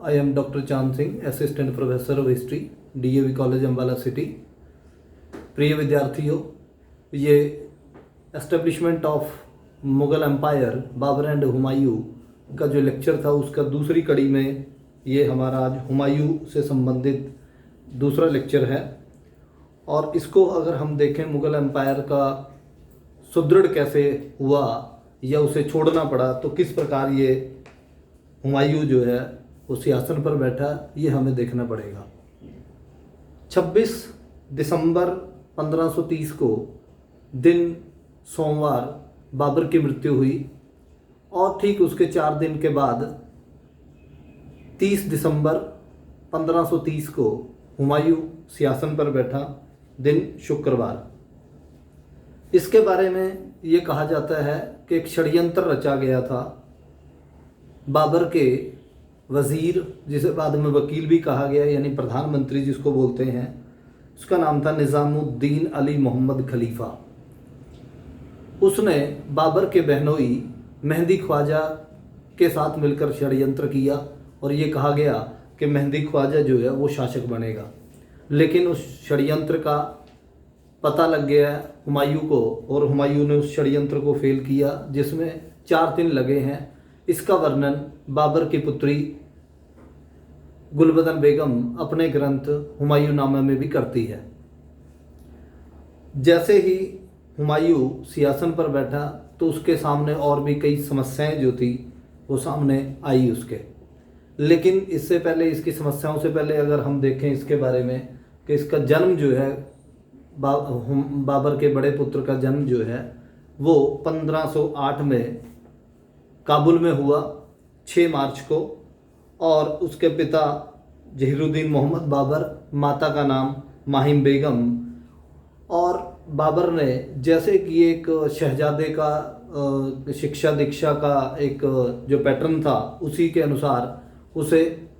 I am Dr. Chand Singh, Assistant Professor of History, DAV College Ambala city. प्रिय विद्यार्थियों, ये establishment of Mughal empire Babur and Humayun का जो lecture था उसका दूसरी कड़ी में ये हमारा आज हुमायूं से संबंधित दूसरा लेक्चर है। और इसको अगर हम देखें, मुग़ल एम्पायर का सुदृढ़ कैसे हुआ या उसे छोड़ना पड़ा, तो किस प्रकार ये हुमायूं जो है वो सिंहासन पर बैठा, ये हमें देखना पड़ेगा। 26 दिसंबर 1530 को दिन सोमवार बाबर की मृत्यु हुई और ठीक उसके 4 दिन के बाद 30 दिसंबर 1530 को हुमायूं सिंहासन पर बैठा, दिन शुक्रवार। इसके बारे में ये कहा जाता है कि एक षड्यंत्र रचा गया था। बाबर के वज़ीर, जिसे बाद में वकील भी कहा गया, यानी प्रधानमंत्री जिसको बोलते हैं, उसका नाम था निज़ामुद्दीन अली मोहम्मद खलीफा। उसने बाबर के बहनोई मेहंदी ख्वाजा के साथ मिलकर षड्यंत्र किया और ये कहा गया कि मेहंदी ख्वाजा जो है वो शासक बनेगा। लेकिन उस षड्यंत्र का पता लग गया हुमायूं को और हुमायूं ने उस षड्यंत्र को फेल किया, जिसमें 4 दिन लगे हैं। इसका वर्णन बाबर की पुत्री गुलबदन बेगम अपने ग्रंथ हुमायूं नामा में भी करती है। जैसे ही हुमायूं सिंहासन पर बैठा तो उसके सामने और भी कई समस्याएं जो थी वो सामने आई उसके। लेकिन इससे पहले, इसकी समस्याओं से पहले अगर हम देखें इसके बारे में कि इसका जन्म जो है, बाबर के बड़े पुत्र का जन्म जो है वो 1508 में काबुल में हुआ 6 मार्च को। और उसके पिता जहीरुद्दीन मोहम्मद बाबर, माता का नाम माहिम बेगम। और बाबर ने जैसे कि एक शहजादे का शिक्षा दीक्षा का एक जो पैटर्न था, उसी के अनुसार उसे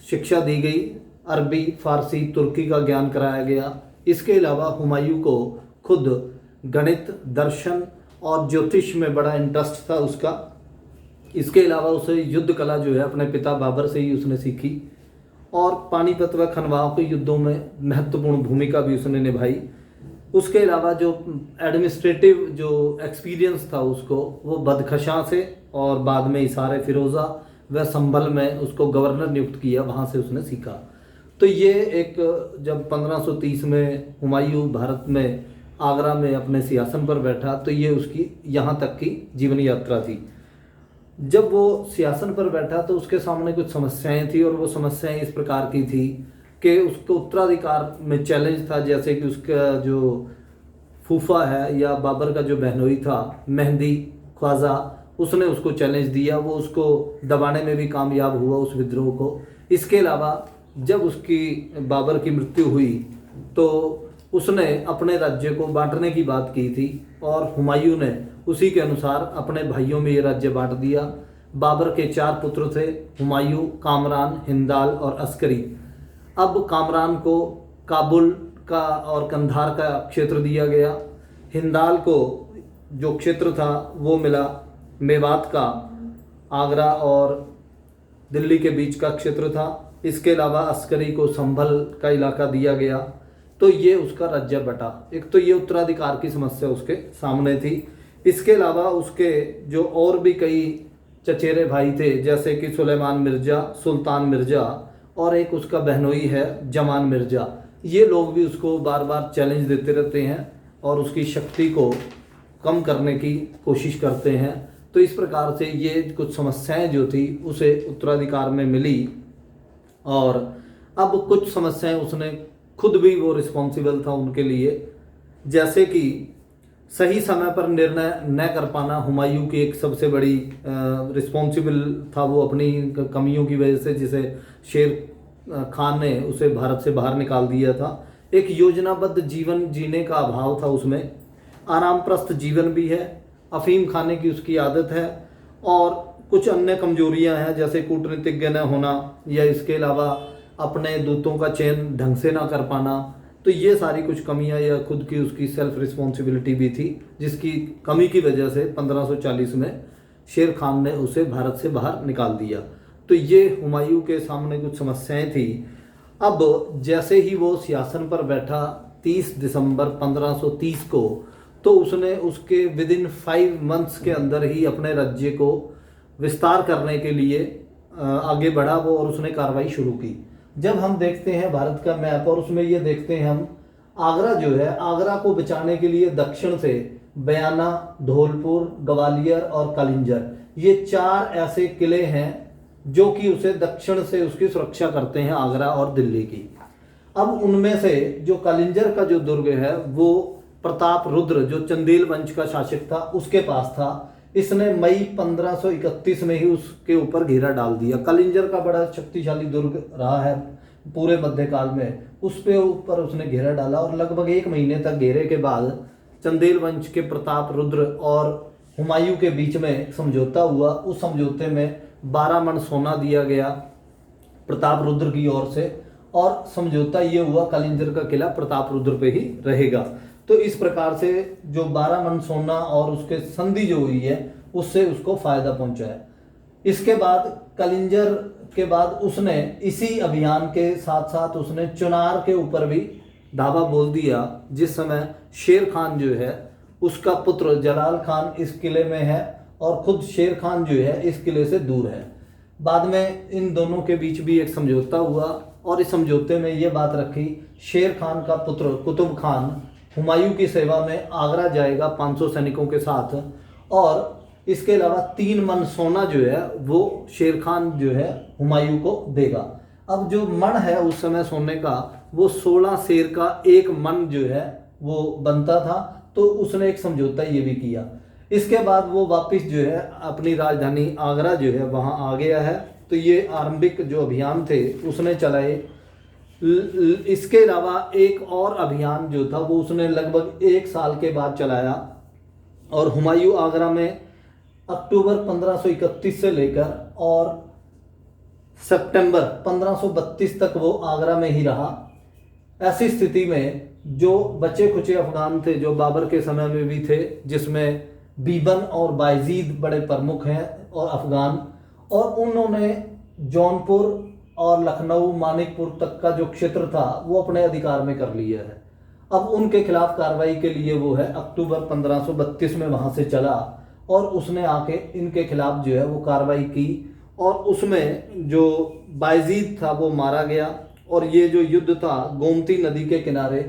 शिक्षा दी गई। अरबी, फ़ारसी, तुर्की का ज्ञान कराया गया। इसके अलावा हुमायूं को खुद गणित, दर्शन और ज्योतिष में बड़ा इंटरेस्ट था उसका। इसके अलावा उसे युद्ध कला जो है अपने पिता बाबर से ही उसने सीखी और पानीपत व खनवाओं के युद्धों में महत्वपूर्ण भूमिका भी उसने निभाई। उसके अलावा जो एडमिनिस्ट्रेटिव जो एक्सपीरियंस था उसको, वो बदखशां से और बाद में इसारे फिरोज़ा व संभल में उसको गवर्नर नियुक्त किया, वहाँ से उसने सीखा। तो ये एक, जब 1530 में हुमायूं भारत में आगरा में अपने सिंहासन पर बैठा, तो ये उसकी यहाँ तक की जीवन यात्रा थी। जब वो सिंहासन पर बैठा तो उसके सामने कुछ समस्याएं थी और वो समस्याएं इस प्रकार की थी कि उसको उत्तराधिकार में चैलेंज था। जैसे कि उसका जो फूफा है या बाबर का जो बहनोई था मेहंदी ख्वाजा, उसने उसको चैलेंज दिया। वो उसको दबाने में भी कामयाब हुआ, उस विद्रोह को। इसके अलावा जब उसकी बाबर की मृत्यु हुई तो उसने अपने राज्य को बांटने की बात की थी और हुमायूं ने उसी के अनुसार अपने भाइयों में ये राज्य बांट दिया। बाबर के 4 पुत्र थे, हुमायूं, कामरान, हिंदाल और अस्करी। अब कामरान को काबुल का और कंधार का क्षेत्र दिया गया। हिंदाल को जो क्षेत्र था वो मिला मेवात का, आगरा और दिल्ली के बीच का क्षेत्र था। इसके अलावा अस्करी को संभल का इलाका दिया गया। तो ये उसका राज्य बटा। एक तो ये उत्तराधिकार की समस्या उसके सामने थी। इसके अलावा उसके जो और भी कई चचेरे भाई थे, जैसे कि सुलेमान मिर्ज़ा, सुल्तान मिर्ज़ा और एक उसका बहनोई है जमान मिर्ज़ा। ये लोग भी उसको बार बार चैलेंज देते रहते हैं और उसकी शक्ति को कम करने की कोशिश करते हैं। तो इस प्रकार से ये कुछ समस्याएं जो थी उसे उत्तराधिकार में मिली। और अब कुछ समस्याएं उसने खुद भी, वो रिस्पॉन्सिबल था उनके लिए। जैसे कि सही समय पर निर्णय न कर पाना हुमायूं की एक सबसे बड़ी रिस्पॉन्सिबल था। वो अपनी कमियों की वजह से, जिसे शेर खान ने उसे भारत से बाहर निकाल दिया था। एक योजनाबद्ध जीवन जीने का अभाव था उसमें। आरामप्रस्त जीवन भी है, अफीम खाने की उसकी आदत है और कुछ अन्य कमजोरियां हैं, जैसे कूटनीतिज्ञ न होना या इसके अलावा अपने दूतों का चयन ढंग से ना कर पाना। तो ये सारी कुछ कमियां या खुद की उसकी सेल्फ रिस्पॉन्सिबिलिटी भी थी, जिसकी कमी की वजह से 1540 में शेर खान ने उसे भारत से बाहर निकाल दिया। तो ये हुमायूं के सामने कुछ समस्याएं थी। अब जैसे ही वो सिंहासन पर बैठा 30 दिसंबर 1530 को, तो उसने उसके विद इन 5 मंथ्स के अंदर ही अपने राज्य को विस्तार करने के लिए आगे बढ़ा वो, और उसने कार्रवाई शुरू की। जब हम देखते हैं भारत का मैप और उसमें ये देखते हैं हम, आगरा जो है, आगरा को बचाने के लिए दक्षिण से बयाना, धौलपुर, ग्वालियर और कलिंजर, ये 4 ऐसे किले हैं जो कि उसे दक्षिण से उसकी सुरक्षा करते हैं, आगरा और दिल्ली की। अब उनमें से जो कलिंजर का जो दुर्ग है वो प्रताप रुद्र, जो चंदेल वंश का शासक था, उसके पास था। इसने मई 1531 में ही उसके ऊपर घेरा डाल दिया। कलिंजर का बड़ा शक्तिशाली दुर्ग रहा है पूरे मध्यकाल में, उस पे ऊपर उसने घेरा डाला और लगभग 1 महीने तक घेरे के बाद चंदेल वंश के प्रताप रुद्र और हुमायूं के बीच में समझौता हुआ। उस समझौते में 12 मन सोना दिया गया प्रताप रुद्र की ओर से, और समझौता ये हुआ कलिंजर का किला प्रताप रुद्र पे ही रहेगा। तो इस प्रकार से जो 12 मन सोना और उसके संधि जो हुई है उससे उसको फायदा पहुंचा है। इसके बाद कलिंजर के बाद उसने इसी अभियान के साथ साथ उसने चुनार के ऊपर भी धावा बोल दिया। जिस समय शेर खान जो है उसका पुत्र जलाल खान इस किले में है और खुद शेर खान जो है इस किले से दूर है। बाद में इन दोनों के बीच भी एक समझौता हुआ और इस समझौते में ये बात रखी, शेर खान का पुत्र कुतुब खान हुमायूं की सेवा में आगरा जाएगा 500 सैनिकों के साथ, और इसके अलावा 3 मन सोना जो है वो शेर खान जो है हुमायूं को देगा। अब जो मन है उस समय सोने का वो 16 शेर का 1 मन जो है वो बनता था, तो उसने एक समझौता ये भी किया। इसके बाद वो वापस जो है अपनी राजधानी आगरा जो है वहाँ आ गया है। तो ये आरंभिक जो अभियान थे उसने चलाए। इसके अलावा एक और अभियान जो था वो उसने लगभग 1 साल के बाद चलाया, और हुमायूं आगरा में अक्टूबर 1531 से लेकर और सितंबर 1532 तक वो आगरा में ही रहा। ऐसी स्थिति में जो बचे खुचे अफगान थे जो बाबर के समय में भी थे, जिसमें बीबन और बायजीद बड़े प्रमुख हैं और अफगान, और उन्होंने जौनपुर और लखनऊ मानिकपुर तक का जो क्षेत्र था वो अपने अधिकार में कर लिया है। अब उनके खिलाफ कार्रवाई के लिए वो है अक्टूबर 1532 में वहाँ से चला और उसने आके इनके खिलाफ जो है वो कार्रवाई की, और उसमें जो बायजीद था वो मारा गया। और ये जो युद्ध था गोमती नदी के किनारे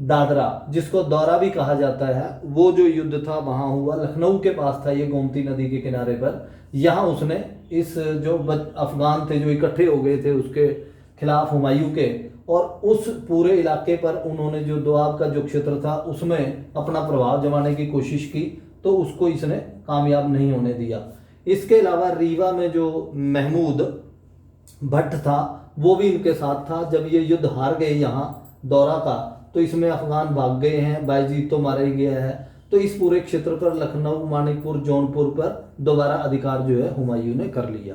दादरा, जिसको दौरा भी कहा जाता है, वो जो युद्ध था वहाँ हुआ। लखनऊ के पास था ये गोमती नदी के किनारे पर। यहाँ उसने इस जो अफगान थे जो इकट्ठे हो गए थे उसके खिलाफ हुमायूं के, और उस पूरे इलाके पर उन्होंने जो दोआब का जो क्षेत्र था उसमें अपना प्रभाव जमाने की कोशिश की, तो उसको इसने कामयाब नहीं होने दिया। इसके अलावा रीवा में जो महमूद भट्ट था वो भी इनके साथ था। जब ये युद्ध हार गए यहाँ दौरा का, तो इसमें अफगान भाग गए हैं, बायजीद तो मारा ही गया है। तो इस पूरे क्षेत्र पर लखनऊ मानिकपुर जौनपुर पर दोबारा अधिकार जो है हुमायूं ने कर लिया।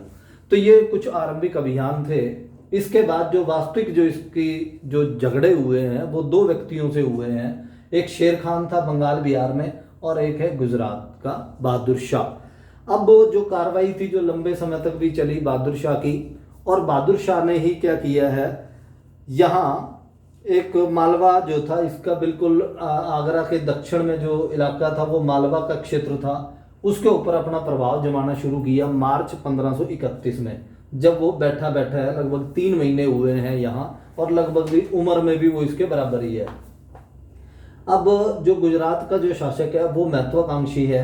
तो ये कुछ आरंभिक अभियान थे। इसके बाद जो वास्तविक जो इसकी जो झगड़े हुए हैं वो 2 व्यक्तियों से हुए हैं। एक शेर खान था बंगाल बिहार में, और एक है गुजरात का बहादुर शाह। अब वो जो कार्रवाई थी जो लंबे समय तक भी चली बहादुर शाह की, और बहादुर शाह ने ही क्या किया है, यहाँ एक मालवा जो था इसका बिल्कुल आगरा के दक्षिण में जो इलाका था वो मालवा का क्षेत्र था, उसके ऊपर अपना प्रभाव जमाना शुरू किया मार्च 1531 में। जब वो बैठा है, लगभग 3 महीने हुए हैं यहाँ, और लगभग भी उम्र में भी वो इसके बराबर ही है। अब जो गुजरात का जो शासक है वो महत्वाकांक्षी है।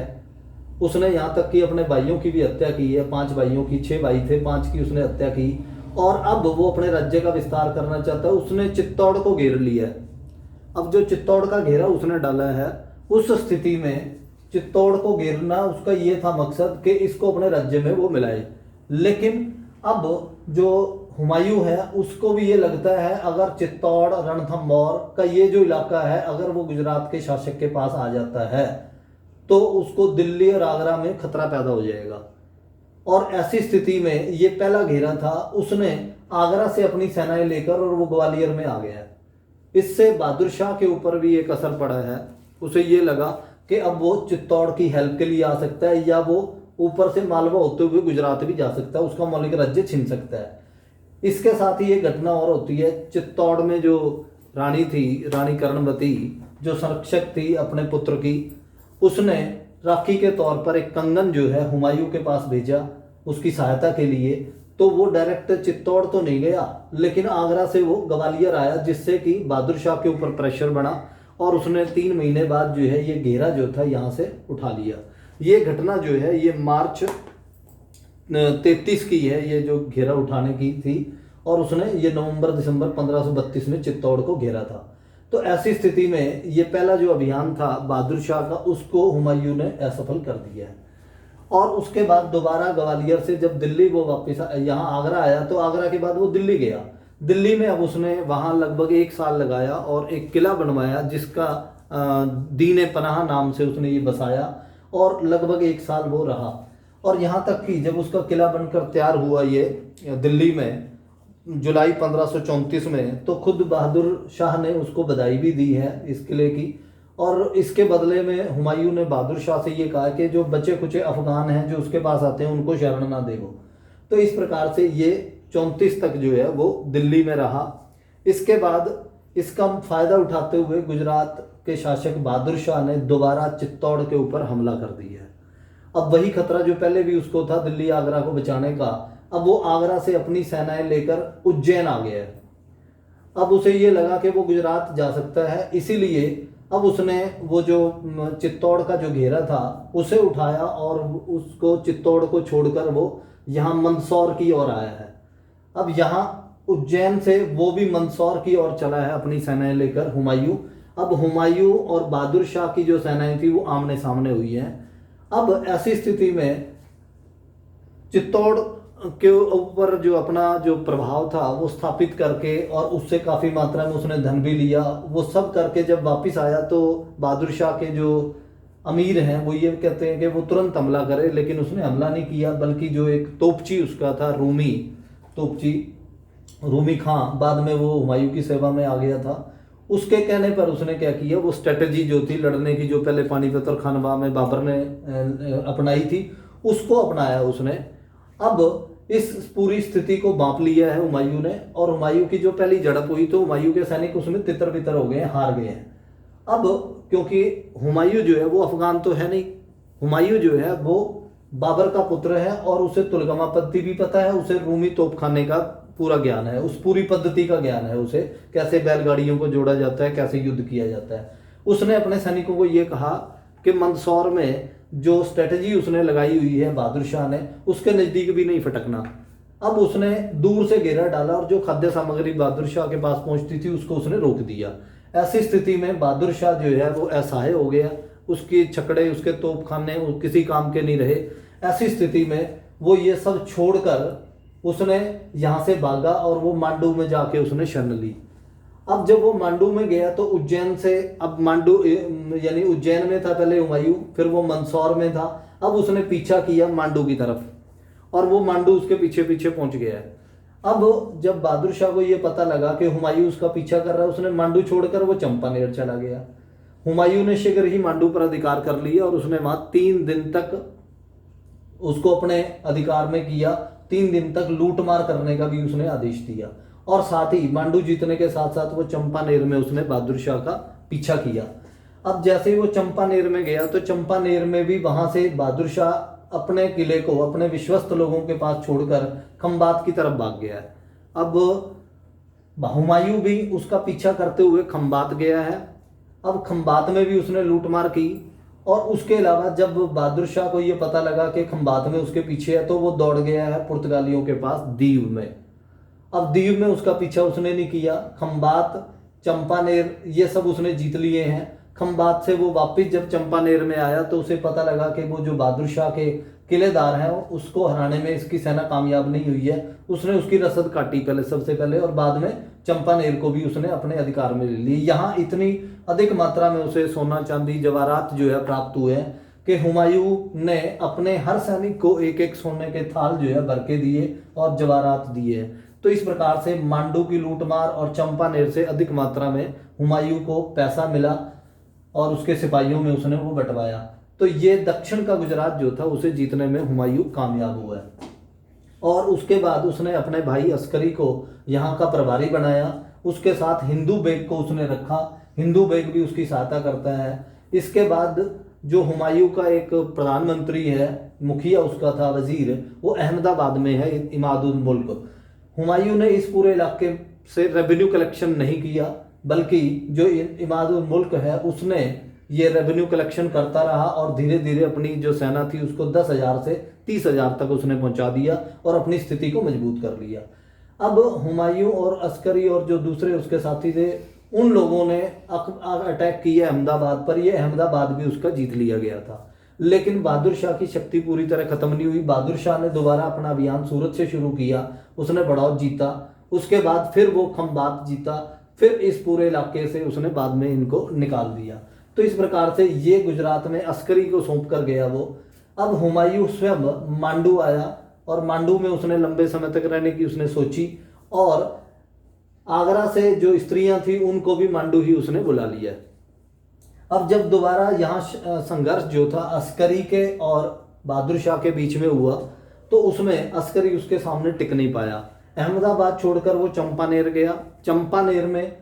उसने यहाँ तक कि अपने भाइयों की भी हत्या की है, 5 भाइयों की, 6 भाई थे, 5 की उसने हत्या की, और अब वो अपने राज्य का विस्तार करना चाहता है। उसने चित्तौड़ को घेर लिया है। अब जो चित्तौड़ का घेरा उसने डाला है, उस स्थिति में चित्तौड़ को घेरना उसका ये था मकसद कि इसको अपने राज्य में वो मिलाए। लेकिन अब जो हुमायूं है उसको भी ये लगता है अगर चित्तौड़ रणथंभौर का ये जो इलाका है अगर वो गुजरात के शासक के पास आ जाता है तो उसको दिल्ली और आगरा में खतरा पैदा हो जाएगा। और ऐसी स्थिति में ये पहला घेरा था, उसने आगरा से अपनी सेनाएं लेकर और वो ग्वालियर में आ गया। इससे बहादुर शाह के ऊपर भी एक असर पड़ा है। उसे ये लगा कि अब वो चित्तौड़ की हेल्प के लिए आ सकता है, या वो ऊपर से मालवा होते हुए गुजरात भी जा सकता है, उसका मौलिक राज्य छीन सकता है। इसके साथ ही ये घटना और होती है, चित्तौड़ में जो रानी थी, रानी कर्णवती, जो संरक्षक थी अपने पुत्र की, उसने राखी के तौर पर एक कंगन जो है हुमायूं के पास भेजा उसकी सहायता के लिए। तो वो डायरेक्ट चित्तौड़ तो नहीं गया, लेकिन आगरा से वो ग्वालियर आया, जिससे कि बहादुर शाह के ऊपर प्रेशर बना और उसने 3 महीने बाद जो है ये घेरा जो था यहाँ से उठा लिया। ये घटना जो है ये मार्च 33 की है, ये जो घेरा उठाने की थी, और उसने ये नवंबर दिसंबर 1532 में चित्तौड़ को घेरा था। तो ऐसी स्थिति में ये पहला जो अभियान था बहादुर शाह का, उसको हुमायूं ने असफल कर दिया है। और उसके बाद दोबारा ग्वालियर से जब दिल्ली वो वापस यहाँ आगरा आया, तो आगरा के बाद वो दिल्ली गया। दिल्ली में अब उसने वहाँ लगभग 1 साल लगाया और एक किला बनवाया जिसका दीन पनाह नाम से उसने ये बसाया, और लगभग 1 साल वो रहा। और यहाँ तक कि जब उसका किला बनकर तैयार हुआ ये दिल्ली में जुलाई 1534 में, तो खुद बहादुर शाह ने उसको बधाई भी दी है इस किले की। और इसके बदले में हुमायूं ने बहादुर शाह से ये कहा कि जो बचे कुचे अफगान हैं जो उसके पास आते हैं उनको शरण ना देवो। तो इस प्रकार से ये 34 तक जो है वो दिल्ली में रहा। इसके बाद इसका फायदा उठाते हुए गुजरात के शासक बहादुर शाह ने दोबारा चित्तौड़ के ऊपर हमला कर दिया है। अब वही खतरा जो पहले भी उसको था दिल्ली आगरा को बचाने का, अब वो आगरा से अपनी सेनाएं लेकर उज्जैन आ गया है। अब उसे ये लगा कि वो गुजरात जा सकता है, इसीलिए अब उसने वो जो चित्तौड़ का जो घेरा था उसे उठाया और उसको चित्तौड़ को छोड़कर वो यहाँ मंदसौर की ओर आया है। अब यहाँ उज्जैन से वो भी मंदसौर की ओर चला है अपनी सेनाएं लेकर हुमायूं। अब हुमायूं और बहादुर शाह की जो सेनाएं थी वो आमने सामने हुई हैं। अब ऐसी स्थिति में चित्तौड़ के ऊपर जो अपना जो प्रभाव था वो स्थापित करके और उससे काफ़ी मात्रा में उसने धन भी लिया, वो सब करके जब वापस आया तो बहादुर शाह के जो अमीर हैं वो ये कहते हैं कि वो तुरंत हमला करे, लेकिन उसने हमला नहीं किया, बल्कि जो एक तोपची उसका था रूमी तोपची, रूमी खां, बाद में वो हुमायूं की सेवा में आ गया था, उसके कहने पर उसने क्या किया, वो स्ट्रेटजी जो थी लड़ने की जो पहले पानीपत और खानवा में बाबर ने अपनाई थी उसको अपनाया उसने। अब इस पूरी स्थिति को बांप लिया है हुमायूं ने, और हुमायूं की जो पहली झड़प हुई तो हुमायूं के सैनिक उसमें तितर बितर हो गए हैं, हार गए हैं। अब क्योंकि हुमायूं जो है वो अफगान तो है नहीं, हुमायूं जो है वो बाबर का पुत्र है और उसे तुलगमा पद्धति भी पता है, उसे रूमी तोपखाने का पूरा ज्ञान है, उस पूरी पद्धति का ज्ञान है उसे, कैसे बैलगाड़ियों को जोड़ा जाता है, कैसे युद्ध किया जाता है। उसने अपने सैनिकों को ये कहा कि मंदसौर में जो स्ट्रेटजी उसने लगाई हुई है बहादुर शाह ने, उसके नज़दीक भी नहीं फटकना। अब उसने दूर से घेरा डाला और जो खाद्य सामग्री बहादुर शाह के पास पहुंचती थी उसको उसने रोक दिया। ऐसी स्थिति में बहादुर शाह जो है वो असहाय हो गया, उसके छकड़े उसके तोपखाने किसी काम के नहीं रहे। ऐसी स्थिति में वो ये सब छोड़कर उसने यहाँ से भागा और वो मांडू में जाके उसने शरण ली। अब जब वो मांडू में गया तो उज्जैन से, अब मांडू यानी उज्जैन में था पहले हुमायूं, फिर वो मंदसौर में था, अब उसने पीछा किया मांडू की तरफ और वो मांडू उसके पीछे पीछे पहुंच गया है। अब जब बहादुर शाह को ये पता लगा कि हुमायूं उसका पीछा कर रहा है, उसने मांडू छोड़कर वो चंपानेर चला गया। हुमायूं ने शीघ्र ही मांडू पर अधिकार कर लिया और उसने वहां 3 दिन तक उसको अपने अधिकार में किया। 3 दिन तक लूटमार करने का भी उसने आदेश दिया और साथ ही मांडू जीतने के साथ साथ वो चंपानेर में उसने बहादुर शाह का पीछा किया। अब जैसे ही वो चंपानेर में गया तो चंपानेर में भी वहां से बहादुर शाह अपने किले को अपने विश्वस्त लोगों के पास छोड़कर खंबात की तरफ भाग गया है। अब हुमायूं भी उसका पीछा करते हुए खंबात गया है। अब खंबात में भी उसने लूटमार की और उसके अलावा जब बहादुर शाह को ये पता लगा कि खंबात में उसके पीछे है तो वो दौड़ गया है पुर्तगालियों के पास दीव में। अब दीव में उसका पीछा उसने नहीं किया, खंबात चंपानेर ये सब उसने जीत लिए हैं। खंबात से वो वापस जब चंपानेर में आया तो उसे पता लगा कि वो जो बहादुर शाह के किलेदार हैं उसको हराने में इसकी सेना कामयाब नहीं हुई है। उसने उसकी रसद काटी पहले, सबसे पहले, और बाद में चंपानेर को भी उसने अपने अधिकार में ले ली। यहाँ इतनी अधिक मात्रा में उसे सोना चांदी जवाहरात जो है प्राप्त हुए हैं कि हुमायूं ने अपने हर सैनिक को एक एक सोने के थाल जो है भर के दिए और जवाहरात दिए। तो इस प्रकार से मांडू की लूटमार और चंपानेर से अधिक मात्रा में हुमायूं को पैसा मिला और उसके सिपाहियों में उसने वो बंटवाया। तो ये दक्षिण का गुजरात जो था उसे जीतने में हुमायूं कामयाब हुआ है। और उसके बाद उसने अपने भाई अस्करी को यहाँ का प्रभारी बनाया, उसके साथ हिंदू बेग को उसने रखा, हिंदू बेग भी उसकी सहायता करता है। इसके बाद जो हुमायूं का एक प्रधानमंत्री है, मुखिया उसका था, वजीर, वो अहमदाबाद में है, इमादुल मुल्क। हुमायूं ने इस पूरे इलाके से रेवेन्यू कलेक्शन नहीं किया, बल्कि जो इमादुल मुल्क है उसने ये रेवेन्यू कलेक्शन करता रहा और धीरे धीरे अपनी जो सेना थी उसको 10,000 से 30,000 तक उसने पहुंचा दिया और अपनी स्थिति को मजबूत कर लिया। अब हुमायूं और अस्करी और जो दूसरे उसके साथी थे, उन लोगों ने अटैक किया अहमदाबाद पर। ये अहमदाबाद भी उसका जीत लिया गया था, लेकिन बहादुर शाह की शक्ति पूरी तरह खत्म नहीं हुई। बहादुर शाह ने दोबारा अपना अभियान सूरत से शुरू किया, उसने बड़ौद जीता, उसके बाद फिर वो खंबात जीता, फिर इस पूरे इलाके से उसने बाद में इनको निकाल दिया। तो इस प्रकार से ये गुजरात में अस्करी को सौंप कर गया वो। अब हुमायूं स्वयं मांडू आया और मांडू में उसने लंबे समय तक रहने की उसने सोची, और आगरा से जो स्त्रियां थी उनको भी मांडू ही उसने बुला लिया। अब जब दोबारा यहाँ संघर्ष जो था अस्करी के और बहादुर शाह के बीच में हुआ, तो उसमें अस्करी उसके सामने टिक नहीं पाया। अहमदाबाद छोड़कर वो चंपानेर गया। चंपानेर में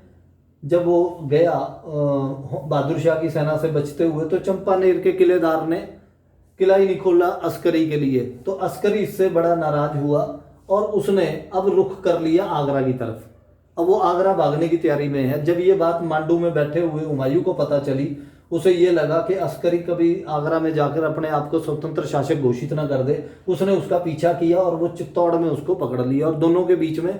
जब वो गया बहादुर शाह की सेना से बचते हुए, तो चंपानेर के किलेदार ने किला ही नहीं खोला अस्करी के लिए। तो अस्करी इससे बड़ा नाराज हुआ और उसने अब रुख कर लिया आगरा की तरफ। अब वो आगरा भागने की तैयारी में है। जब ये बात मांडू में बैठे हुए हुमायूं को पता चली, उसे ये लगा कि अस्करी कभी आगरा में जाकर अपने आप को स्वतंत्र शासक घोषित न कर दे। उसने उसका पीछा किया और वो चित्तौड़ में उसको पकड़ लिया, और दोनों के बीच में,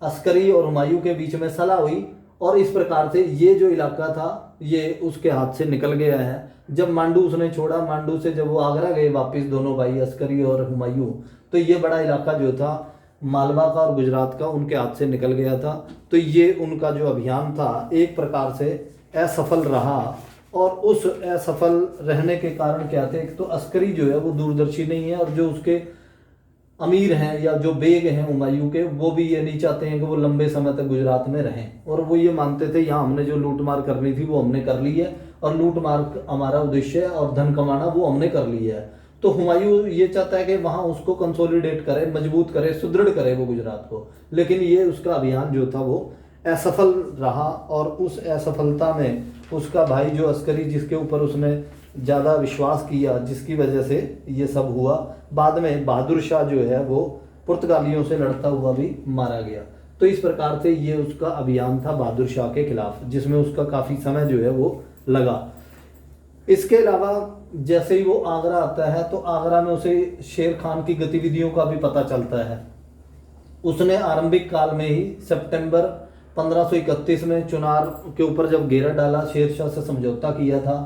अस्करी और हुमायूं के बीच में सलाह हुई, और इस प्रकार से ये जो इलाका था ये उसके हाथ से निकल गया है। जब मांडू उसने छोड़ा, मांडू से जब वो आगरा गए वापस दोनों भाई अस्करी और हुमायूं, तो ये बड़ा इलाका जो था मालवा का और गुजरात का उनके हाथ से निकल गया था। तो ये उनका जो अभियान था एक प्रकार से असफल रहा। और उस असफल रहने के कारण क्या थे, एक तो अस्करी जो है वो दूरदर्शी नहीं है, और जो उसके अमीर हैं या जो बेग हैं हुमायूं के, वो भी ये नहीं चाहते हैं कि वो लंबे समय तक गुजरात में रहें। और वो ये मानते थे यहाँ हमने जो लूटमार करनी थी वो हमने कर ली है, और लूटमार हमारा उद्देश्य है और धन कमाना वो हमने कर लिया है। तो हुमायूं ये चाहता है कि वहाँ उसको कंसोलिडेट करे, मजबूत करे, सुदृढ़ करे वो गुजरात को। लेकिन ये उसका अभियान जो था वो असफल रहा, और उस असफलता में उसका भाई जो अस्करी, जिसके ऊपर उसने ज़्यादा विश्वास किया, जिसकी वजह से ये सब हुआ, बाद में बहादुर शाह जो है वो पुर्तगालियों से लड़ता हुआ भी मारा गया। तो इस प्रकार से ये उसका अभियान था बहादुर शाह के खिलाफ, जिसमें उसका काफ़ी समय जो है वो लगा। इसके अलावा जैसे ही वो आगरा आता है, तो आगरा में उसे शेर खान की गतिविधियों का भी पता चलता है। उसने आरंभिक काल में ही सितंबर 1531 में चुनार के ऊपर जब घेरा डाला, शेर शाह से समझौता किया था,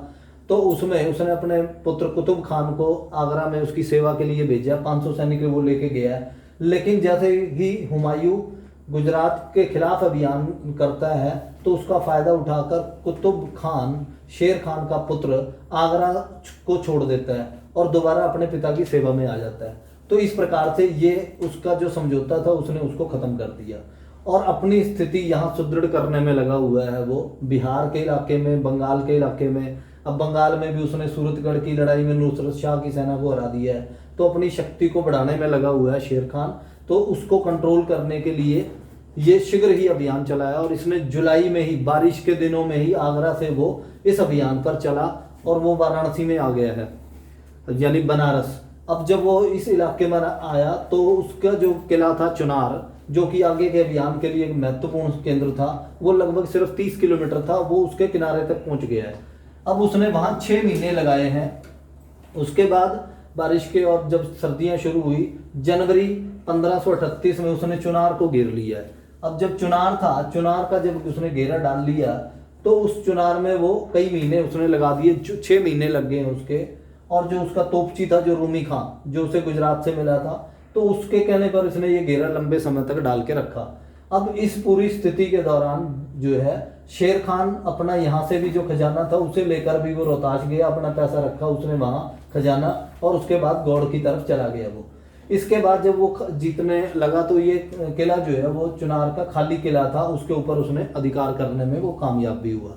तो उसमें उसने अपने पुत्र कुतुब खान को आगरा में उसकी सेवा के लिए भेजा। 500 सैनिक वो लेके गया है। लेकिन जैसे ही हुमायूं गुजरात के खिलाफ अभियान करता है, तो उसका फायदा उठाकर कुतुब खान, शेर खान का पुत्र, आगरा को छोड़ देता है और दोबारा अपने पिता की सेवा में आ जाता है। तो इस प्रकार से ये उसका जो समझौता था उसने उसको खत्म कर दिया और अपनी स्थिति यहाँ सुदृढ़ करने में लगा हुआ है। वो बिहार के इलाके में, बंगाल के इलाके में, अब बंगाल में भी उसने सूरतगढ़ की लड़ाई में नुसरत शाह की सेना को हरा दिया है। तो अपनी शक्ति को बढ़ाने में लगा हुआ है शेर खान। तो उसको कंट्रोल करने के लिए ये शीघ्र ही अभियान चलाया, और इसने जुलाई में ही, बारिश के दिनों में ही आगरा से वो इस अभियान पर चला और वो वाराणसी में आ गया है, यानी बनारस। अब जब वो इस इलाके में आया, तो उसका जो किला था चुनार, जो कि आगे के अभियान के लिए एक महत्वपूर्ण केंद्र था, वो लगभग सिर्फ 30 किलोमीटर था, वो उसके किनारे तक पहुंच गया है। अब उसने वहाँ 6 महीने लगाए हैं। उसके बाद बारिश के, और जब सर्दियाँ शुरू हुई, जनवरी 1538 में उसने चुनार को घेर लिया है। अब जब चुनार था, चुनार का जब उसने घेरा डाल लिया, तो उस चुनार में वो कई महीने उसने लगा दिए, 6 महीने लग गए उसके। और जो उसका तोपची था, जो रूमी खां, जो उसे गुजरात से मिला था, तो उसके कहने पर इसने ये घेरा लंबे समय तक डाल के रखा। अब इस पूरी स्थिति के दौरान जो है, शेर खान अपना यहाँ से भी जो खजाना था उसे लेकर भी वो रोहतास गया, अपना पैसा रखा उसने वहाँ खजाना, और उसके बाद गौड़ की तरफ चला गया वो। इसके बाद जब वो जीतने लगा, तो ये किला जो है वो चुनार का खाली किला था, उसके ऊपर उसने अधिकार करने में वो कामयाब भी हुआ।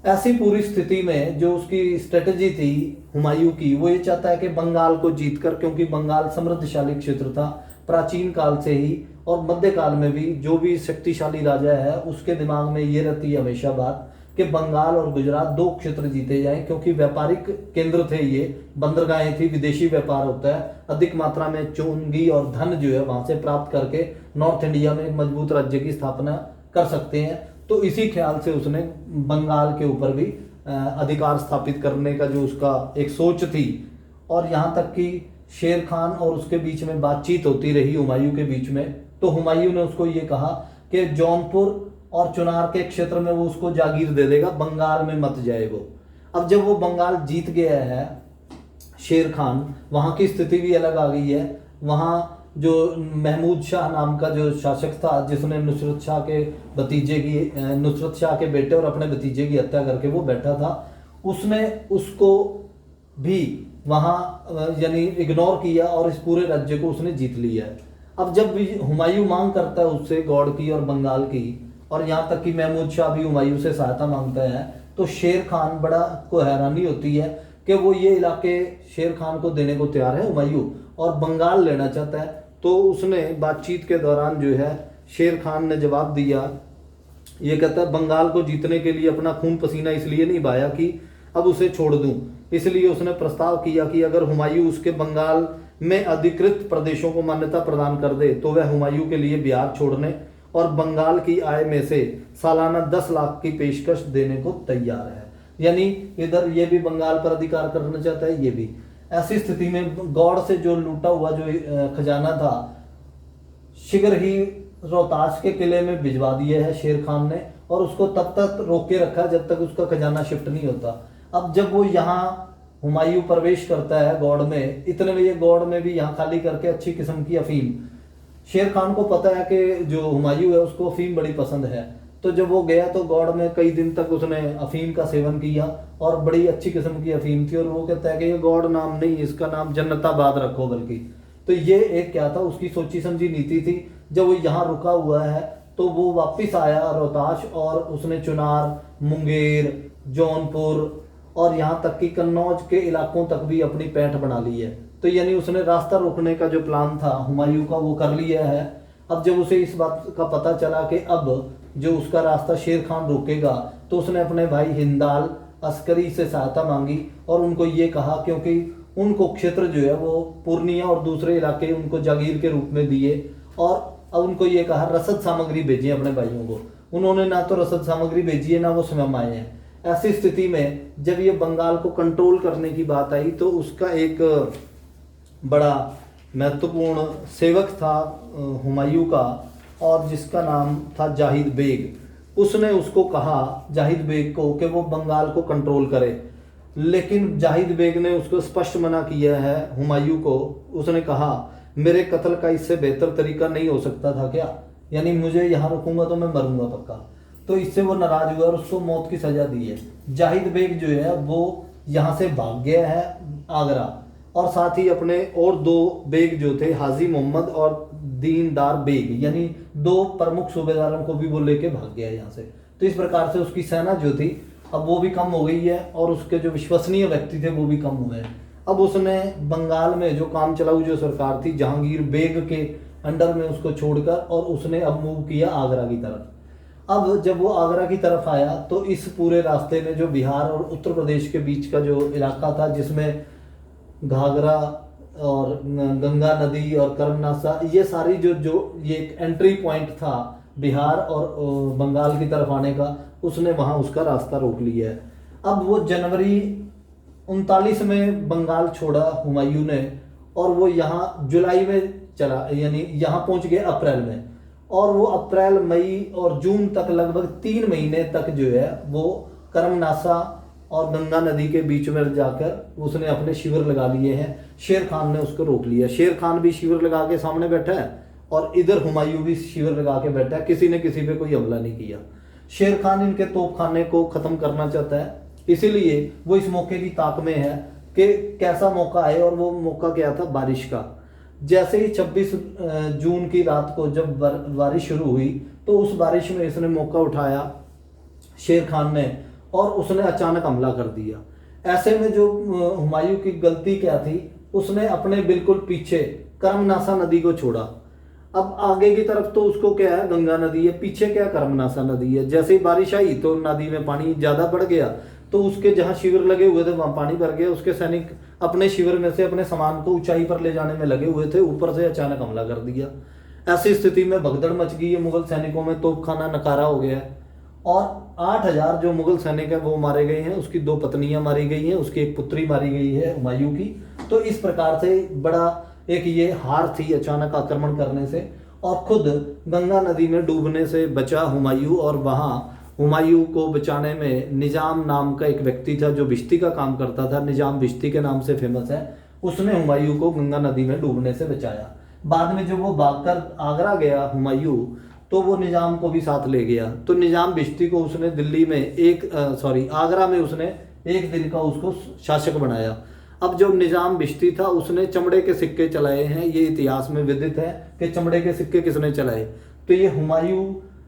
ऐसी पूरी स्थिति में जो उसकी स्ट्रेटजी थी हुमायूं की, वो ये चाहता है कि बंगाल को जीतकर, क्योंकि बंगाल समृद्धशाली क्षेत्र था प्राचीन काल से ही, और मध्यकाल में भी जो भी शक्तिशाली राजा है उसके दिमाग में ये रहती है हमेशा बात कि बंगाल और गुजरात दो क्षेत्र जीते जाएं, क्योंकि व्यापारिक केंद्र थे, ये बंदरगाहें थी, विदेशी व्यापार होता है, अधिक मात्रा में चुंगी और धन जो है वहां से प्राप्त करके नॉर्थ इंडिया में एक मजबूत राज्य की स्थापना कर सकते हैं। तो इसी ख्याल से उसने बंगाल के ऊपर भी अधिकार स्थापित करने का जो उसका एक सोच थी। और यहाँ तक कि शेर खान और उसके बीच में बातचीत होती रही हुमायूं के बीच में, तो हुमायूं ने उसको ये कहा कि जौनपुर और चुनार के क्षेत्र में वो उसको जागीर दे देगा, बंगाल में मत जाए वो। अब जब वो बंगाल जीत गया है शेर खान, वहाँ की स्थिति भी अलग आ गई है। वहाँ जो महमूद शाह नाम का जो शासक था, जिसने नुसरत शाह के भतीजे की, नुसरत शाह के बेटे और अपने भतीजे की हत्या करके वो बैठा था, उसने उसको भी वहाँ यानी इग्नोर किया और इस पूरे राज्य को उसने जीत लिया है। अब जब भी हुमायूं मांग करता है उससे गौड़ की और बंगाल की, और यहाँ तक कि महमूद शाह भी हुमायूं से सहायता मांगता है, तो शेर खान बड़ा को हैरानी होती है कि वो ये इलाके शेर खान को देने को तैयार है हुमायूं, और बंगाल लेना चाहता है। तो उसने बातचीत के दौरान जो है शेर खान ने जवाब दिया, ये कहता है बंगाल को जीतने के लिए अपना खून पसीना इसलिए नहीं बहाया कि अब उसे छोड़ दूं, इसलिए उसने प्रस्ताव किया कि अगर हुमायूं उसके बंगाल में अधिकृत प्रदेशों को मान्यता प्रदान कर दे तो वह हुमायूं के लिए बिहार छोड़ने और बंगाल की आय में से सालाना 10 लाख की पेशकश देने को तैयार है। यानी इधर ये भी बंगाल पर अधिकार करना चाहता है, ये भी। ऐसी स्थिति में गौड़ से जो लूटा हुआ जो खजाना था शीघ्र ही रोहतास के किले में भिजवा दिए है शेर खान ने, और उसको तब तक रोक के रखा जब तक उसका खजाना शिफ्ट नहीं होता। अब जब वो यहाँ हुमायूं प्रवेश करता है गौड़ में, इतने में ये गौड़ में भी यहाँ खाली करके अच्छी किस्म की अफीम, शेर खान को पता है कि जो हुमायूं है उसको अफीम बड़ी पसंद है, तो जब वो गया तो गौड़ में कई दिन तक उसने अफीम का सेवन किया और बड़ी अच्छी किस्म की अफीम थी। और वो कहता है कि ये गौड़ नाम नहीं, इसका नाम जन्नताबाद रखो बल्कि। तो ये एक क्या था, उसकी सोची समझी नीति थी। जब वो यहाँ रुका हुआ है तो वो वापस आया रोहतास, और उसने चुनार, मुंगेर, जौनपुर और यहाँ तक कि कन्नौज के इलाकों तक भी अपनी पैठ बना ली है। तो यानी उसने रास्ता रोकने का जो प्लान था हुमायूं का वो कर लिया है। अब जब उसे इस बात का पता चला कि अब जो उसका रास्ता शेर खान रोकेगा, तो उसने अपने भाई हिंदाल अस्करी से सहायता मांगी और उनको ये कहा, क्योंकि उनको क्षेत्र जो है वो पूर्णिया और दूसरे इलाके उनको जागीर के रूप में दिए, और अब उनको ये कहा रसद सामग्री भेजिए अपने भाइयों को। उन्होंने ना तो रसद सामग्री भेजी है ना वो स्वयं आए हैं। ऐसी स्थिति में जब ये बंगाल को कंट्रोल करने की बात आई तो उसका एक बड़ा महत्वपूर्ण सेवक था हुमायूं का, और जिसका नाम था जाहिद बेग। उसने उसको कहा जाहिद बेग को कि वो बंगाल को कंट्रोल करे, लेकिन जाहिद बेग ने उसको स्पष्ट मना किया है हुमायूं को। उसने कहा मेरे कत्ल का इससे बेहतर तरीका नहीं हो सकता था क्या, यानी मुझे यहाँ रुकूंगा तो मैं मरूंगा पक्का। तो इससे वो नाराज हुआ और उसको मौत की सजा दी है। जाहिद बेग जो है वो यहाँ से भाग गया है आगरा, और साथ ही अपने और 2 बेग जो थे हाजी मोहम्मद और दीनदार बेग, यानी 2 प्रमुख सूबेदारों को भी वो लेके भाग गया यहाँ से। तो इस प्रकार से उसकी सेना जो थी अब वो भी कम हो गई है, और उसके जो विश्वसनीय व्यक्ति थे वो भी कम हुए हैं। अब उसने बंगाल में जो काम चलाऊ जो सरकार थी जहांगीर बेग के अंडर में उसको छोड़कर, और उसने अब मूव किया आगरा की तरफ। अब जब वो आगरा की तरफ आया तो इस पूरे रास्ते में जो बिहार और उत्तर प्रदेश के बीच का जो इलाका था, जिसमें घाघरा और गंगा नदी और कर्मनासा, ये सारी जो ये एक एंट्री पॉइंट था बिहार और बंगाल की तरफ आने का, उसने वहाँ उसका रास्ता रोक लिया है। अब वो जनवरी 39 में बंगाल छोड़ा हुमायूं ने, और वो यहाँ जुलाई में चला, यानी यहाँ पहुँच गया अप्रैल में, और वो अप्रैल, मई और जून तक लगभग 3 महीने तक जो है वो कर्मनासा और गंगा नदी के बीच में जाकर उसने अपने शिविर लगा लिए हैं। शेर खान ने उसको रोक लिया। शेर खान भी शिविर लगा के सामने बैठा है और इधर हुमायूं भी शिविर लगा के बैठा है, किसी ने किसी पे कोई हमला नहीं किया। शेर खान इनके तोपखाने को खत्म करना चाहता है, इसीलिए वो इस मौके की ताक में है कि कैसा मौका आए, और वो मौका क्या था, बारिश का। जैसे ही 26 जून की रात को जब बारिश शुरू हुई तो उस बारिश में इसने मौका उठाया शेर खान ने, और उसने अचानक हमला कर दिया। ऐसे में जो हुमायूं की गलती क्या थी, उसने अपने बिल्कुल पीछे कर्मनासा नदी को छोड़ा। अब आगे की तरफ तो उसको क्या है, गंगा नदी है, पीछे क्या कर्मनासा नदी है। जैसे ही बारिश आई तो नदी में पानी ज्यादा बढ़ गया, तो उसके जहां शिविर लगे हुए थे वहां पानी भर गया। उसके सैनिक अपने शिविर में से अपने सामान को ऊंचाई पर ले जाने में लगे हुए थे, ऊपर से अचानक हमला कर दिया। ऐसी स्थिति में भगदड़ मच गई है, मुगल सैनिकों में तोपखाना नकारा हो गया है और 8,000 जो मुगल सैनिक है वो मारे गए हैं। उसकी 2 पत्नियां मारी गई हैं, उसकी एक पुत्री मारी गई है हुमायूं की। तो इस प्रकार से बड़ा एक ये हार थी अचानक आक्रमण करने से, और खुद गंगा नदी में डूबने से बचा हुमायूं। और वहाँ हुमायूं को बचाने में निजाम नाम का एक व्यक्ति था जो बिश्ती का काम करता था, निजाम बिश्ती के नाम से फेमस है। उसने हुमायूं को गंगा नदी में डूबने से बचाया। बाद में जब वो भागकर आगरा गया हुमायूं, तो वो निजाम को भी साथ ले गया। तो निजाम बिश्ती को उसने दिल्ली में आगरा में उसने 1 दिन का उसको शासक बनाया। अब जो निजाम बिश्ती था उसने चमड़े के सिक्के चलाए हैं, ये इतिहास में विदित है कि चमड़े के सिक्के किसने चलाए। तो ये हुमायूं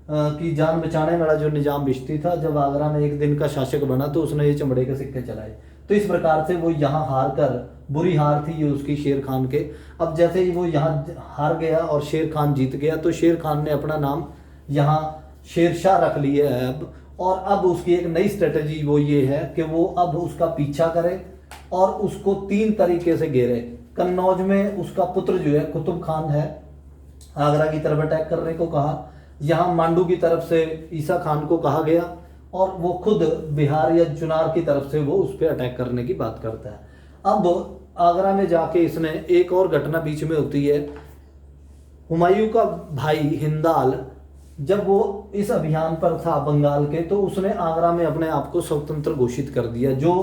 की जान बचाने वाला जो निजाम बिश्ती था, जब आगरा में 1 दिन का शासक बना तो उसने ये चमड़े के सिक्के चलाए। तो इस प्रकार से वो यहाँ हार कर, बुरी हार थी ये उसकी शेर खान के। अब जैसे ही वो यहाँ हार गया और शेर खान जीत गया, तो शेर खान ने अपना नाम यहाँ शेरशाह रख लिया है अब। और अब उसकी एक नई स्ट्रेटजी वो ये है कि वो अब उसका पीछा करे और उसको 3 तरीके से घेरे। कन्नौज में उसका पुत्र जो है कुतुब खान है, आगरा की तरफ अटैक करने को कहा। यहाँ मांडू की तरफ से ईसा खान को कहा गया, और वो खुद बिहार या चुनार की तरफ से वो उस पर अटैक करने की बात करता है। अब आगरा में जाके इसने एक और घटना बीच में होती है। हुमायूं का भाई हिंदाल जब वो इस अभियान पर था बंगाल के, तो उसने आगरा में अपने आप को स्वतंत्र घोषित कर दिया। जो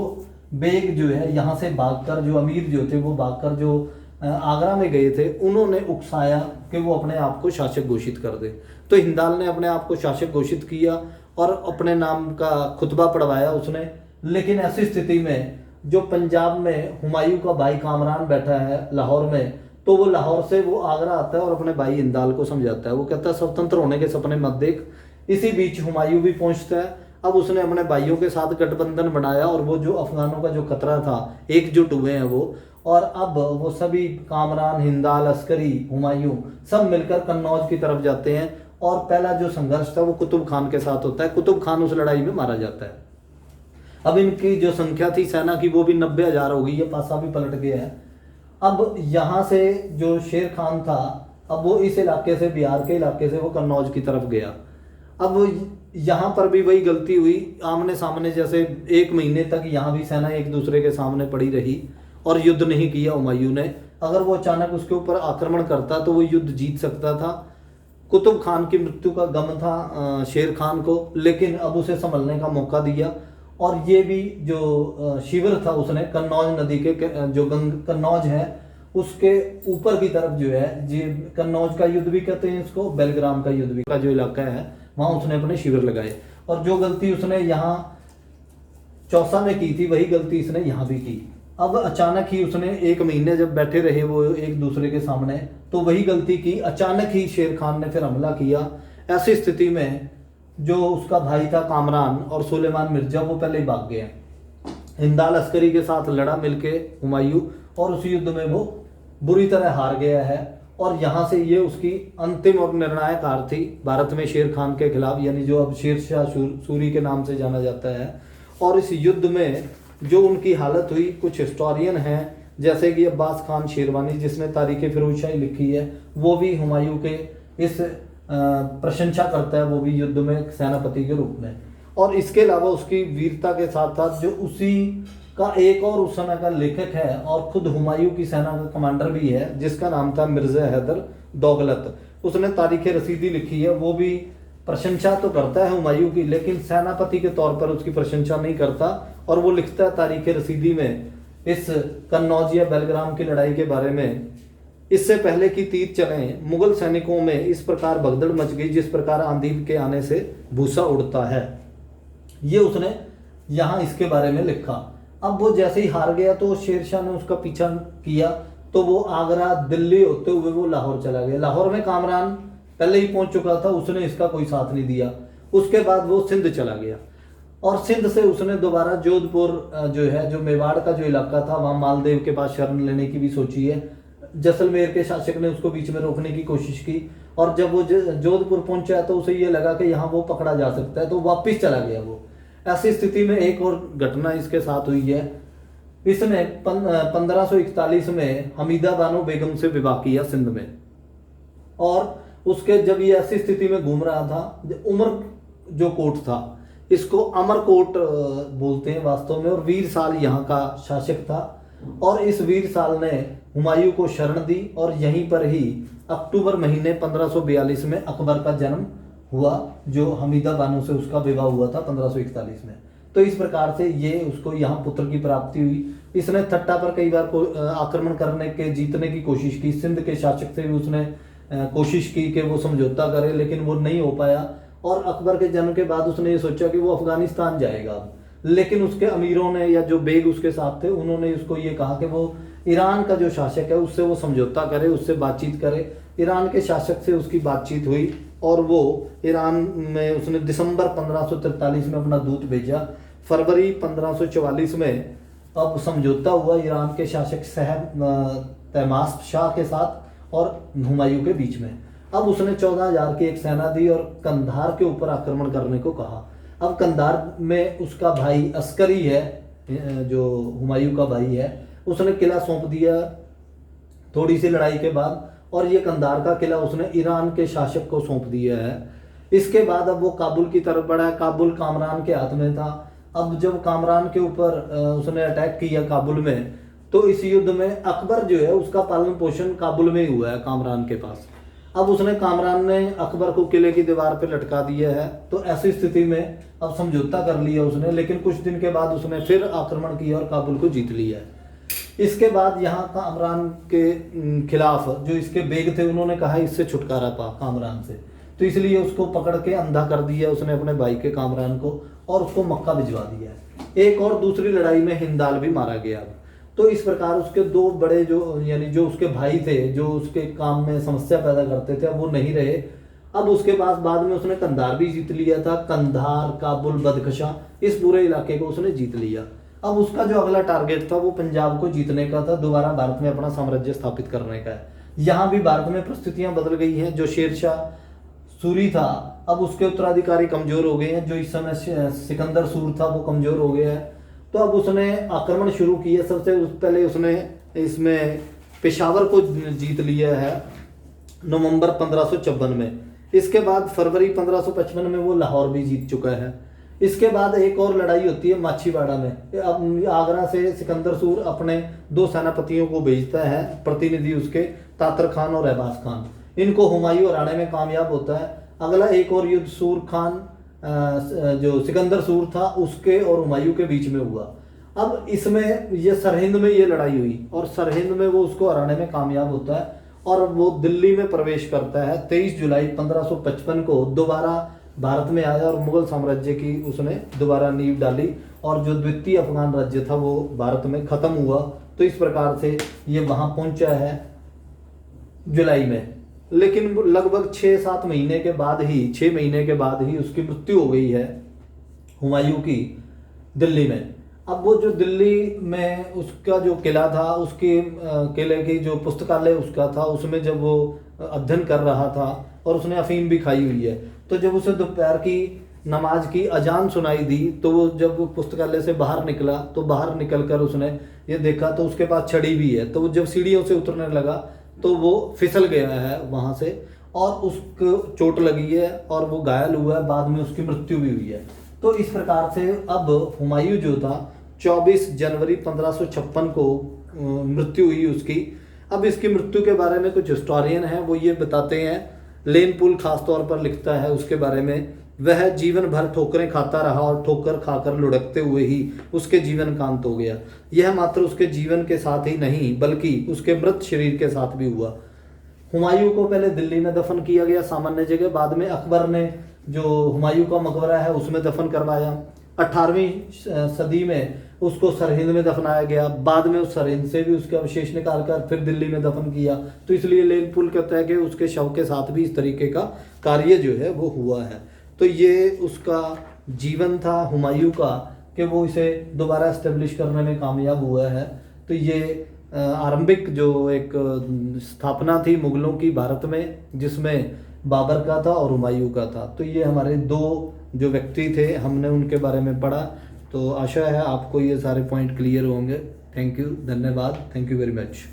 बेग जो है यहाँ से भागकर, जो अमीर जो थे वो भागकर जो आगरा में गए थे, उन्होंने उकसाया कि वो अपने आप को शासक घोषित कर दे। तो हिंदाल ने अपने आप को शासक घोषित किया और अपने नाम का खुतबा पढ़वाया उसने। लेकिन ऐसी स्थिति में जो पंजाब में हुमायूं का भाई कामरान बैठा है लाहौर में, तो वो लाहौर से वो आगरा आता है और अपने भाई हिंदाल को समझाता है। वो कहता है स्वतंत्र होने के सपने मत देख। इसी बीच हुमायूं भी पहुंचता है। अब उसने अपने भाइयों के साथ गठबंधन बनाया और वो जो अफगानों का जो खतरा था, एकजुट हुए हैं वो। और अब वो सभी कामरान, हिंदाल, अस्करी, हुमायूं सब मिलकर कन्नौज की तरफ जाते हैं। और पहला जो संघर्ष था वो कुतुब खान के साथ होता है। कुतुब खान उस लड़ाई में मारा जाता है। अब इनकी जो संख्या थी सेना की वो भी 90,000 हो गई है, पासा भी पलट गया है। अब यहाँ से जो शेर खान था, अब वो इस इलाके से, बिहार के इलाके से वो कन्नौज की तरफ गया। अब यहाँ पर भी वही गलती हुई, आमने सामने जैसे 1 महीने तक यहाँ भी सेना एक दूसरे के सामने पड़ी रही और युद्ध नहीं किया हुमायूं ने। अगर वो अचानक उसके ऊपर आक्रमण करता तो वो युद्ध जीत सकता था। कुतुब खान की मृत्यु का गम था शेर खान को, लेकिन अब उसे संभलने का मौका दिया। और ये भी जो शिविर था उसने कन्नौज नदी के जो कन्नौज है उसके ऊपर की तरफ जो है, जी कन्नौज का युद्ध भी कहते हैं इसको, बेलग्राम का युद्ध भी का जो इलाका है, वहां उसने अपने शिविर लगाए। और जो गलती उसने यहाँ चौसा में की थी वही गलती इसने यहाँ भी की। अब अचानक ही उसने 1 महीने जब बैठे रहे वो एक दूसरे के सामने, तो वही गलती की। अचानक ही शेर खान ने फिर हमला किया। ऐसी स्थिति में जो उसका भाई था कामरान और सुलेमान मिर्जा, वो पहले ही भाग गए। हिंदाल अस्करी के साथ लड़ा मिलके हुमायूं, और उस युद्ध में वो बुरी तरह हार गया है। और यहाँ से ये उसकी अंतिम और निर्णायक हार थी भारत में शेर खान के खिलाफ, यानी जो अब शेरशाह सूरी के नाम से जाना जाता है। और इस युद्ध में जो उनकी हालत हुई, कुछ हिस्टोरियन हैं जैसे कि अब्बास खान शेरवानी जिसने तारीख फिरोजशाही लिखी है, वो भी हुमायूं के इस प्रशंसा करता है, वो भी युद्ध में सेनापति के रूप में। और इसके अलावा उसकी वीरता के साथ साथ जो उसी का एक और उस समय का लेखक है और खुद हुमायूं की सेना का कमांडर भी है, जिसका नाम था मिर्जा हैदर दौगलत, उसने तारीख रसीदी लिखी है। वो भी प्रशंसा तो करता है हुमायूं की, लेकिन सेनापति के तौर पर उसकी प्रशंसा नहीं करता। और वो लिखता है तारीख रसीदी में इस कन्नौज या बेलग्राम की लड़ाई के बारे में, इससे पहले कि तीर चले मुगल सैनिकों में इस प्रकार भगदड़ मच गई जिस प्रकार आंधी के आने से भूसा उड़ता है। ये उसने यहाँ इसके बारे में लिखा। अब वो जैसे ही हार गया तो शेरशाह ने उसका पीछा किया, तो वो आगरा दिल्ली होते हुए वो लाहौर चला गया। लाहौर में कामरान पहले ही पहुंच चुका था, उसने इसका कोई साथ नहीं दिया। उसके बाद वो सिंध चला गया। और सिंध से उसने दोबारा जोधपुर जो है, जो मेवाड़ का जो इलाका था, वहाँ मालदेव के पास शरण लेने की भी सोची है। जैसलमेर के शासक ने उसको बीच में रोकने की कोशिश की, और जब वो जोधपुर पहुंचा तो उसे ये लगा कि यहाँ वो पकड़ा जा सकता है, तो वापिस चला गया वो। ऐसी स्थिति में एक और घटना इसके साथ हुई है। इसने 1541 में हमीदा बानो बेगम से विवाह किया सिंध में, और उसके जब ये ऐसी स्थिति में घूम रहा था, उमर जो कोट था, इसको अमरकोट बोलते हैं वास्तव में, और वीर साल यहाँ का शासक था। और इस वीर साल ने हुमायूं को शरण दी, और यहीं पर ही अक्टूबर महीने 1542 में अकबर का जन्म हुआ, जो हमीदा बानो से उसका विवाह हुआ था 1541 में। तो इस प्रकार से ये उसको यहाँ पुत्र की प्राप्ति हुई। इसने थट्टा पर कई बार आक्रमण करने के, जीतने की कोशिश की। सिंध के शासक से भी उसने कोशिश की कि वो समझौता करे, लेकिन वो नहीं हो पाया। और अकबर के जन्म के बाद उसने ये सोचा कि वो अफगानिस्तान जाएगा, लेकिन उसके अमीरों ने, या जो बेग उसके साथ थे, उन्होंने उसको ये कहा कि वो ईरान का जो शासक है उससे वो समझौता करे, उससे बातचीत करे। ईरान के शासक से उसकी बातचीत हुई, और वो ईरान में उसने दिसंबर 1543 में अपना दूत भेजा। फरवरी 1544 में अब समझौता हुआ ईरान के शासक साहब तैमास्त शाह के साथ और हुमायूं के बीच में। अब उसने 14,000 की एक सेना दी और कंधार के ऊपर आक्रमण करने को कहा। अब कंधार में उसका भाई अस्करी है, जो हुमायूं का भाई है, उसने किला सौंप दिया थोड़ी सी लड़ाई के बाद, और ये कंधार का किला उसने ईरान के शासक को सौंप दिया है। इसके बाद अब वो काबुल की तरफ बढ़ा। काबुल कामरान के हाथ में था। अब जब कामरान के ऊपर उसने अटैक किया काबुल में, तो इस युद्ध में अकबर जो है उसका पालन पोषण काबुल में ही हुआ है, कामरान के पास। अब उसने, कामरान ने अकबर को किले की दीवार पे लटका दिया है। तो ऐसी स्थिति में अब समझौता कर लिया उसने, लेकिन कुछ दिन के बाद उसने फिर आक्रमण किया और काबुल को जीत लिया है। इसके बाद यहाँ कामरान के खिलाफ जो इसके बेग थे, उन्होंने कहा इससे छुटकारा पा कामरान से, तो इसलिए उसको पकड़ के अंधा कर दिया उसने अपने भाई के कामरान को, और उसको मक्का भिजवा दिया है। एक और दूसरी लड़ाई में हिंदाल भी मारा गया। तो इस प्रकार उसके दो बड़े जो, यानी जो उसके भाई थे, जो उसके काम में समस्या पैदा करते थे, अब वो नहीं रहे। अब उसके बाद में उसने कंधार भी जीत लिया था। कंधार, काबुल, बदखशा, इस पूरे इलाके को उसने जीत लिया। अब उसका जो अगला टारगेट था वो पंजाब को जीतने का था, दोबारा भारत में अपना साम्राज्य स्थापित करने का है। यहाँ भी भारत में परिस्थितियां बदल गई हैं। जो शेरशाह सूरी था, अब उसके उत्तराधिकारी कमजोर हो गए हैं। जो इस समय सिकंदर सूर था वो कमजोर हो गया है। तो अब उसने आक्रमण शुरू किया। सबसे पहले उसने इसमें पेशावर को जीत लिया है नवंबर 1554 में। इसके बाद फरवरी 1555 में वो लाहौर भी जीत चुका है। इसके बाद एक और लड़ाई होती है माछीवाड़ा में। अब आगरा से सिकंदर सूर अपने 2 सेनापतियों को भेजता है, प्रतिनिधि उसके तातर खान और अहबास खान। इनको हुमायूं हराने में कामयाब होता है। अगला एक और युद्ध सूर खान, जो सिकंदर सूर था, उसके और हुमायूं के बीच में हुआ। अब इसमें ये सरहिंद में ये लड़ाई हुई, और सरहिंद में वो उसको हराने में कामयाब होता है, और वो दिल्ली में प्रवेश करता है। 23 जुलाई 1555 को दोबारा भारत में आया, और मुगल साम्राज्य की उसने दोबारा नींव डाली, और जो द्वितीय अफगान राज्य था वो भारत में खत्म हुआ। तो इस प्रकार से ये वहां पहुंचा है जुलाई में। लेकिन लगभग 6-7 महीने के बाद ही, 6 महीने के बाद ही उसकी मृत्यु हो गई है हुमायूं की, दिल्ली में। अब वो जो दिल्ली में उसका जो किला था, उसके किले की जो पुस्तकालय उसका था, उसमें जब वो अध्ययन कर रहा था, और उसने अफीम भी खाई हुई है, तो जब उसे दोपहर की नमाज की अजान सुनाई दी, तो वो जब वो पुस्तकालय से बाहर निकला, तो बाहर निकल कर उसने ये देखा तो उसके पास छड़ी भी है। तो वो जब सीढ़ियों से उतरने लगा तो वो फिसल गया है वहाँ से, और उसको चोट लगी है, और वो घायल हुआ है। बाद में उसकी मृत्यु भी हुई है। तो इस प्रकार से अब हुमायूं जो था, 24 जनवरी 1556 को मृत्यु हुई उसकी। अब इसकी मृत्यु के बारे में कुछ हिस्टोरियन हैं, वो ये बताते हैं, लेन पुल खास तौर पर लिखता है उसके बारे में, वह जीवन भर ठोकरें खाता रहा, और ठोकर खाकर लुढ़कते हुए ही उसके जीवन का अंत हो गया। यह मात्र उसके जीवन के साथ ही नहीं, बल्कि उसके मृत शरीर के साथ भी हुआ। हुमायूं को पहले दिल्ली में दफन किया गया सामान्य जगह, बाद में अकबर ने जो हुमायूं का मकबरा है उसमें दफन करवाया। 18वीं सदी में उसको सरहिंद में दफनाया गया। बाद में उस सरहिंद से भी उसके अवशेष निकालकर फिर दिल्ली में दफन किया। तो इसलिए लेन पुल कहता है कि उसके शव के साथ भी इस तरीके का कार्य जो है वो हुआ है। तो ये उसका जीवन था हुमायूं का कि वो इसे दोबारा इस्टेब्लिश करने में कामयाब हुआ है। तो ये आरंभिक जो एक स्थापना थी मुग़लों की भारत में, जिसमें बाबर का था और हुमायूं का था। तो ये हमारे दो जो व्यक्ति थे, हमने उनके बारे में पढ़ा। तो आशा है आपको ये सारे पॉइंट क्लियर होंगे। थैंक यू, धन्यवाद, थैंक यू वेरी मच।